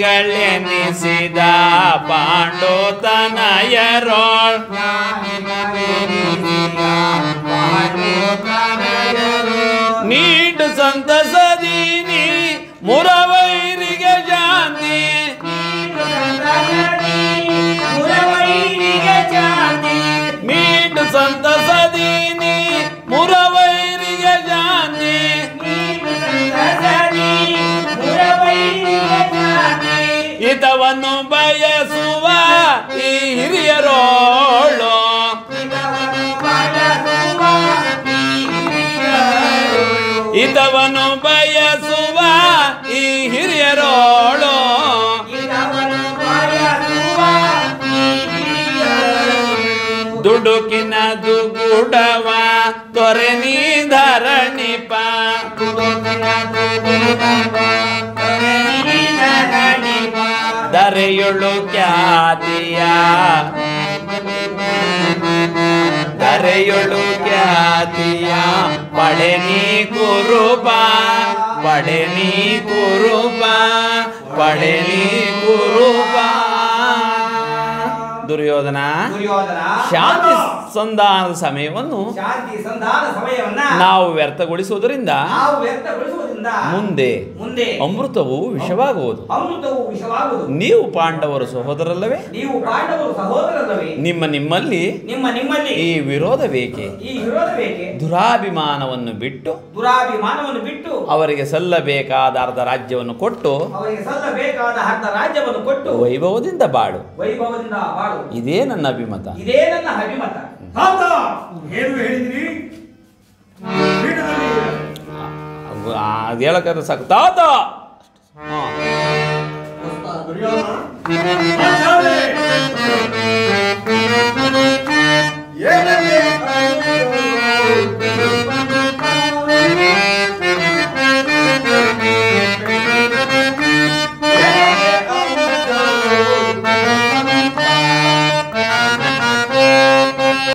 ಜ್ಞಾತಿಗಳೆನಿಸಿದ ಪಾಂಡೋತನಯರೋಳ್ ನೀಡು ಸಂತಸದೀನಿ ಮುರವೈರಿಗೆ ಶಾಂತಿ ನೀಡು ಸಂತಸದೀನಿ ಮುರವೈರಿಗೆ ಶಾಂತಿ ಹಿತವನ್ನು ಬಯಸುವ ಈ ಹಿರಿಯರೋಳು ಹಿತವನ್ನು ಬಯಸುವ ಈ ಹಿರಿಯರೋಳು ದುಡುಕಿನ ದುಗುಡವ ತೊರೆ ನೀ ಧರಣಿಪ ಧರೆಯೊಳು ಖ್ಯಾತಿಯ ಧರೆಯೊಳು ಖ್ಯಾತಿಯ ಪಡೆ ನೀ ಕುರುಬ ಪಡೆ ನೀ ಕುರುಬ ಪಡೆ ನೀ ಕುರುಬ. ದುರ್ಯೋಧನ ಶಾಂತಿ ಸಂಧಾನದ ಸಮಯವನ್ನು ನಾವು ವ್ಯರ್ಥಗೊಳಿಸುವುದರಿಂದ ಮುಂದೆ ಅಮೃತವು ವಿಷವಾಗುವುದು. ನೀವು ಪಾಂಡವರು ಸಹೋದರಲ್ಲವೇ? ನಿಮ್ಮಲ್ಲಿ ಈ ವಿರೋಧ ಬೇಕೆ? ದುರಾಭಿಮಾನವನ್ನು ಬಿಟ್ಟು ಅವರಿಗೆ ಸಲ್ಲಬೇಕಾದ ಅರ್ಧ ರಾಜ್ಯವನ್ನು ಕೊಟ್ಟು ವೈಭವದಿಂದ ಬಾಳು. ಇದೇ ನನ್ನ ಅಭಿಮತ. ಅದು ಹೇಳಕ್ಕಾದ್ರೆ ಸಾಕು ತಾತ. ಏನೇ